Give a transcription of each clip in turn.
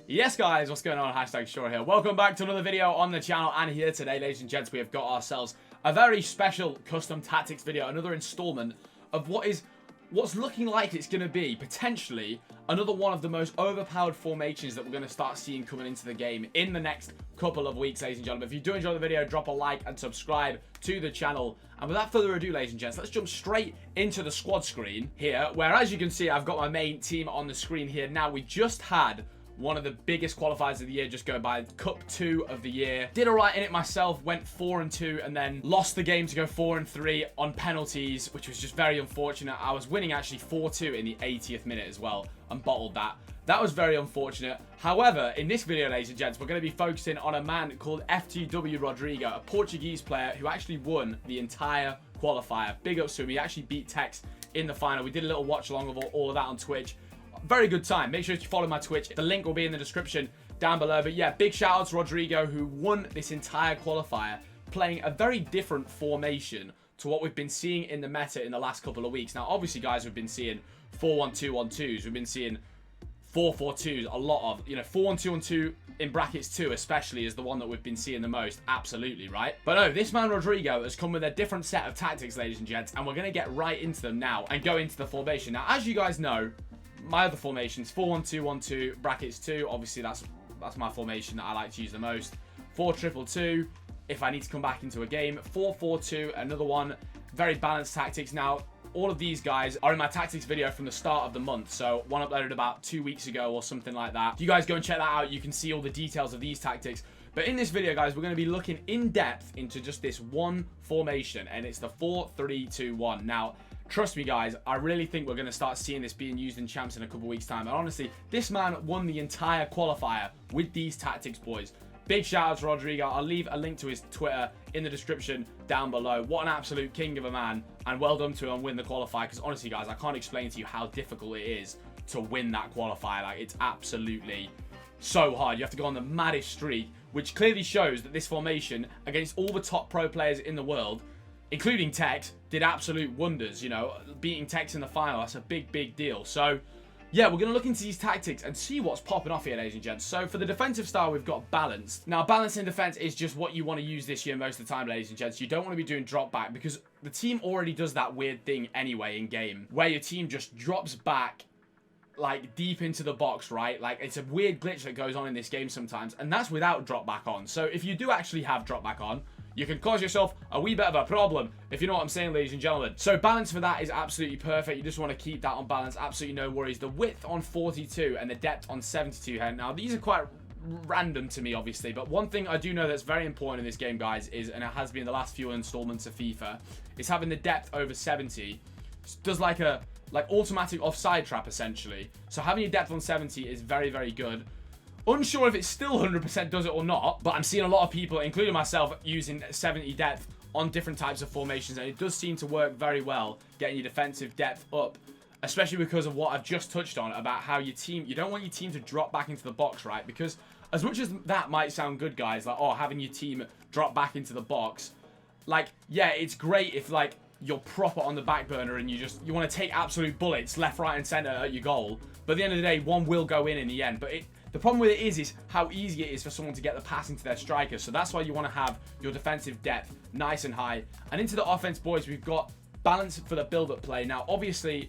Yes guys, what's going on? Hashtag Short here. Welcome back to another video on the channel, and here today, ladies and gents, we have got ourselves a very special custom tactics video, another installment of what's looking like it's going to be potentially another one of the most overpowered formations that we're going to start seeing coming into the game in the next couple of weeks, ladies and gentlemen. If you do enjoy the video, drop a like and subscribe to the channel. And without further ado, ladies and gents, let's jump straight into the squad screen here, where as you can see, I've got my main team on the screen here. Now, we just had one of the biggest qualifiers of the year just go by, Cup 2 of the year. Did alright in it myself, went 4-2 and then lost the game to go 4-3 on penalties, which was just very unfortunate. I was winning actually 4-2 in the 80th minute as well and bottled that. That was very unfortunate. However, in this video, ladies and gents, we're going to be focusing on a man called FTW Rodrigo, a Portuguese player who actually won the entire qualifier. Big ups to him. He actually beat Tekkz in the final. We did a little watch along of all of that on Twitch. Very good time. Make sure you follow my Twitch. The link will be in the description down below. But yeah, big shout out to Rodrigo, who won this entire qualifier playing a very different formation to what we've been seeing in the meta in the last couple of weeks. Now, obviously, guys, we've been seeing 4-1-2-1-2s. We've been seeing 4-4-2s, a lot of, 4-1-2-1-2 in brackets 2 especially is the one that we've been seeing the most. Absolutely, right? But no, this man Rodrigo has come with a different set of tactics, ladies and gents, and we're going to get right into them now and go into the formation. Now, as you guys know, my other formations, 4-1-2-1-2, brackets 2. Obviously, that's my formation that I like to use the most. 4-2-2-2, if I need to come back into a game. 4-4-2, another one. Very balanced tactics. Now, all of these guys are in my tactics video from the start of the month. So, one uploaded about 2 weeks ago or something like that. If you guys go and check that out, you can see all the details of these tactics. But in this video, guys, we're going to be looking in depth into just this one formation, and it's the 4-3-2-1. Now, trust me, guys, I really think we're going to start seeing this being used in champs in a couple weeks' time. And honestly, this man won the entire qualifier with these tactics, boys. Big shout out to Rodrigo. I'll leave a link to his Twitter in the description down below. What an absolute king of a man. And well done to him win the qualifier. Because honestly, guys, I can't explain to you how difficult it is to win that qualifier. Like, it's absolutely so hard. You have to go on the maddest streak, which clearly shows that this formation against all the top pro players in the world, including Tekkz, did absolute wonders. Beating Tekkz in the final, that's a big deal. So yeah, we're going to look into these tactics and see what's popping off here, ladies and gents. So for the defensive style, we've got balanced. Now, balance in defense is just what you want to use this year most of the time, ladies and gents. You don't want to be doing drop back because the team already does that weird thing anyway in game, where your team just drops back like deep into the box, right? Like, it's a weird glitch that goes on in this game sometimes, and that's without drop back on. So if you do actually have drop back on, you can cause yourself a wee bit of a problem, if you know what I'm saying, ladies and gentlemen. So balance for that is absolutely perfect. You just want to keep that on balance. Absolutely no worries. The width on 42 and the depth on 72 here. Now, these are quite random to me, obviously, but one thing I do know that's very important in this game, guys, is, and it has been the last few installments of FIFA, is having the depth over 70. It does like automatic offside trap, essentially. So having your depth on 70 is very good. Unsure if it still 100% does it or not, but I'm seeing a lot of people, including myself, using 70 depth on different types of formations, and it does seem to work very well, getting your defensive depth up, especially because of what I've just touched on about how your team, you don't want your team to drop back into the box, right? Because as much as that might sound good, guys, like, oh, having your team drop back into the box, like, yeah, it's great if, like, you're proper on the back burner and you want to take absolute bullets left, right, and center at your goal, but at the end of the day, one will go in the end. But the problem with it is how easy it is for someone to get the pass into their striker. So that's why you want to have your defensive depth nice and high. And into the offense, boys, we've got balance for the build-up play. Now, obviously,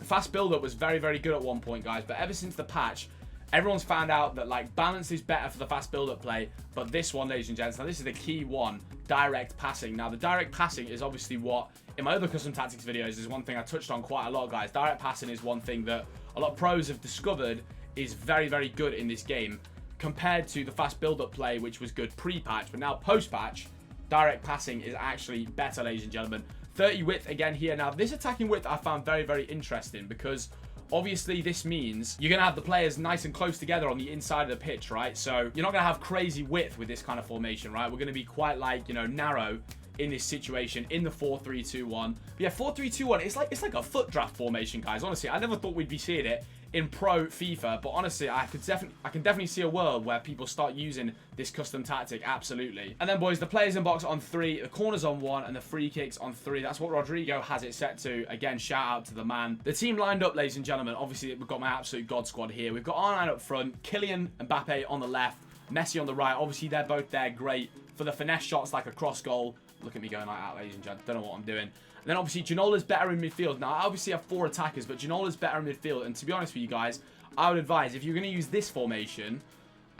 fast build-up was very good at one point, guys. But ever since the patch, everyone's found out that, like, balance is better for the fast build-up play. But this one, ladies and gents, now this is the key one, direct passing. Now, the direct passing is obviously what, in my other custom tactics videos, is one thing I touched on quite a lot, guys. Direct passing is one thing that a lot of pros have discovered is very good in this game compared to the fast build-up play, which was good pre-patch. But now post-patch, direct passing is actually better, ladies and gentlemen. 30 width again here. Now, this attacking width I found very interesting because obviously this means you're going to have the players nice and close together on the inside of the pitch, right? So you're not going to have crazy width with this kind of formation, right? We're going to be quite, like, narrow in this situation in the 4-3-2-1. But yeah, 4-3-2-1, it's like a foot draft formation, guys. Honestly, I never thought we'd be seeing it in pro FIFA, but honestly, I can definitely see a world where people start using this custom tactic, absolutely. And then, boys, the players in box on 3, the corners on 1, and the free kicks on 3. That's what Rodrigo has it set to. Again, shout out to the man. The team lined up, ladies and gentlemen. Obviously, we've got my absolute god squad here. We've got R9 up front, Kylian Mbappe on the left, Messi on the right. Obviously, they're both there, great for the finesse shots like a cross goal. Look at me going like that, ladies and gentlemen. Don't know what I'm doing. And then obviously Janola's better in midfield. Now, I obviously have 4 attackers, but Janola's better in midfield. And to be honest with you guys, I would advise if you're going to use this formation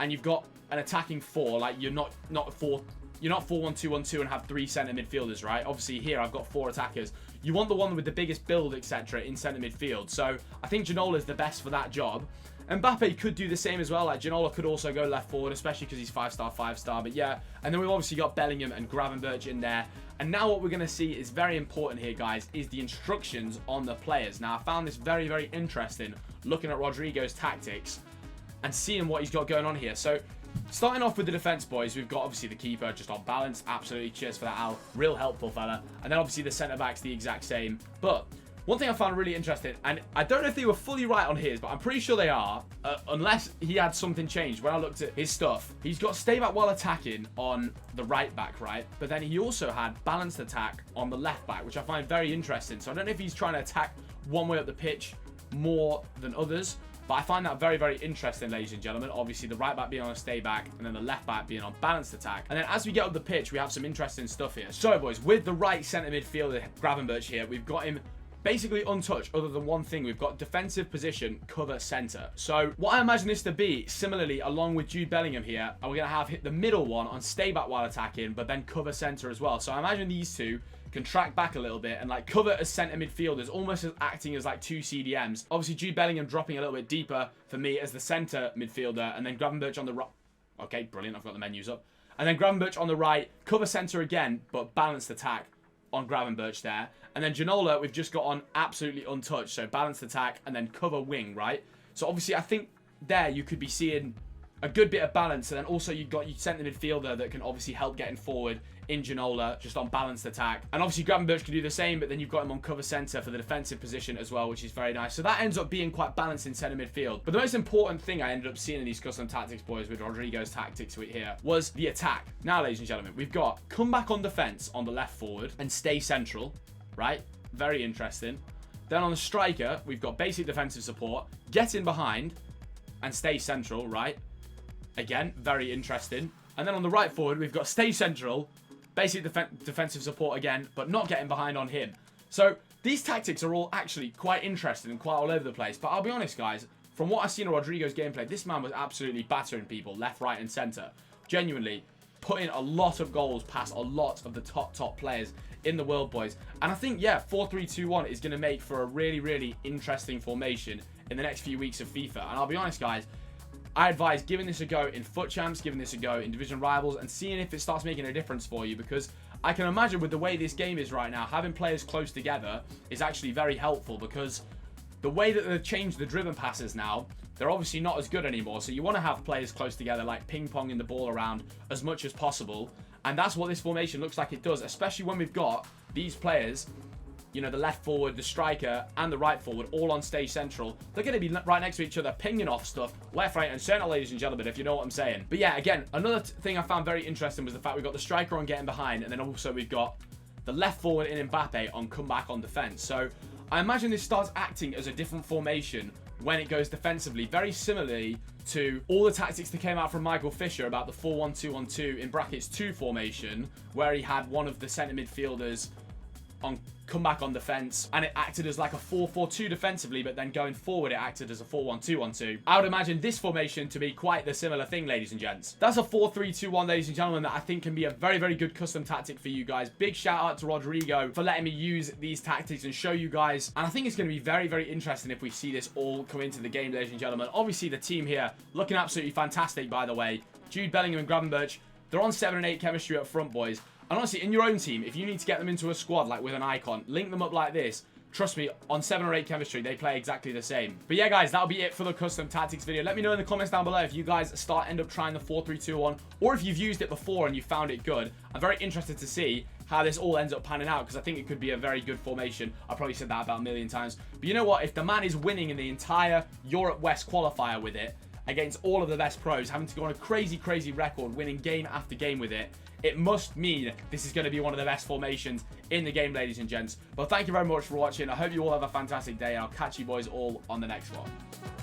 and you've got an attacking 4, like you're not 4-1-2-1-2 and have 3 centre midfielders, right? Obviously here I've got 4 attackers. You want the one with the biggest build, etc. in centre midfield. So I think Janola is the best for that job. Mbappe could do the same as well. Like Janola could also go left forward, especially because he's 5-star, 5-star. But yeah, and then we've obviously got Bellingham and Gravenberch in there. And now what we're going to see is very important here, guys, is the instructions on the players. Now, I found this very, very interesting looking at Rodrigo's tactics and seeing what he's got going on here. So, starting off with the defense, boys, we've got obviously the keeper just on balance. Absolutely, cheers for that, Al. Real helpful fella. And then obviously the centre-back's the exact same. But one thing I found really interesting, and I don't know if they were fully right on his, but I'm pretty sure they are, unless he had something changed. When I looked at his stuff, he's got stay back while attacking on the right back, right? But then he also had balanced attack on the left back, which I find very interesting. So I don't know if he's trying to attack one way up the pitch more than others, but I find that very, very interesting, ladies and gentlemen. Obviously, the right back being on a stay back, and then the left back being on balanced attack. And then as we get up the pitch, we have some interesting stuff here. So, boys, with the right centre midfielder, Gravenberch here, we've got him basically untouched other than one thing. We've got defensive position, cover center. So what I imagine this to be, similarly, along with Jude Bellingham here, and we're going to have hit the middle one on stay back while attacking, but then cover center as well. So I imagine these two can track back a little bit and like cover as center midfielders, almost as acting as like 2 CDMs. Obviously, Jude Bellingham dropping a little bit deeper for me as the center midfielder, and then Gravenberch on the right. Okay, brilliant. I've got the menus up. And then Gravenberch on the right, cover center again, but balanced attack on Gravenberch there. And then Janola, we've just got on absolutely untouched. So balanced attack and then cover wing, right? So obviously, I think there you could be seeing a good bit of balance. And then also you've got your centre midfielder that can obviously help getting forward in Janola, just on balanced attack. And obviously Gravenberch can do the same, but then you've got him on cover centre for the defensive position as well, which is very nice. So that ends up being quite balanced in centre midfield. But the most important thing I ended up seeing in these custom tactics, boys, with Rodrigo's tactics here, was the attack. Now, ladies and gentlemen, we've got come back on defence on the left forward and stay central, right? Very interesting. Then on the striker, we've got basic defensive support, get in behind and stay central, right? Again, very interesting. And then on the right forward, we've got stay central, basic defensive support again, but not getting behind on him. So these tactics are all actually quite interesting and quite all over the place. But I'll be honest, guys, from what I've seen of Rodrigo's gameplay, this man was absolutely battering people left, right, and centre. Genuinely putting a lot of goals past a lot of the top players in the world, boys. And I think, yeah, 4-3-2-1 is going to make for a really, really interesting formation in the next few weeks of FIFA. And I'll be honest, guys, I advise giving this a go in FUT Champs, giving this a go in Division Rivals, and seeing if it starts making a difference for you, because I can imagine with the way this game is right now, having players close together is actually very helpful, because the way that they've changed the driven passes now, they're obviously not as good anymore. So you want to have players close together, like ping-ponging the ball around as much as possible. And that's what this formation looks like it does, especially when we've got these players, you know, the left forward, the striker, and the right forward, all on stage central. They're going to be right next to each other, pinging off stuff, left, right, and centre, ladies and gentlemen, if you know what I'm saying. But yeah, again, another thing I found very interesting was the fact we've got the striker on getting behind, and then also we've got the left forward in Mbappe on comeback on defence. So I imagine this starts acting as a different formation when it goes defensively, very similarly to all the tactics that came out from Michael Fisher about the 4-1-2-1-2 in brackets 2 formation, where he had one of the centre midfielders on comeback on defense, and it acted as like a 4-4-2 defensively, but then going forward it acted as a 4-1-2-1-2. I would imagine this formation to be quite the similar thing, ladies and gents. That's a 4-3-2-1, ladies and gentlemen, that I think can be a very, very good custom tactic for you guys. Big shout out to Rodrigo for letting me use these tactics and show you guys, and I think it's going to be very, very interesting if we see this all come into the game, ladies and gentlemen. Obviously the team here looking absolutely fantastic, by the way. Jude Bellingham and Gravenberch, they're on 7 and 8 chemistry up front, boys. And honestly, in your own team, if you need to get them into a squad, like with an icon, link them up like this. Trust me, on 7 or 8 chemistry, they play exactly the same. But yeah, guys, that'll be it for the custom tactics video. Let me know in the comments down below if you guys end up trying the 4-3-2-1, or if you've used it before and you found it good. I'm very interested to see how this all ends up panning out, because I think it could be a very good formation. I probably said that about a million times. But you know what? If the man is winning in the entire Europe West qualifier with it, against all of the best pros, having to go on a crazy, crazy record, winning game after game with it, it must mean this is going to be one of the best formations in the game, ladies and gents. But thank you very much for watching. I hope you all have a fantastic day, and I'll catch you boys all on the next one.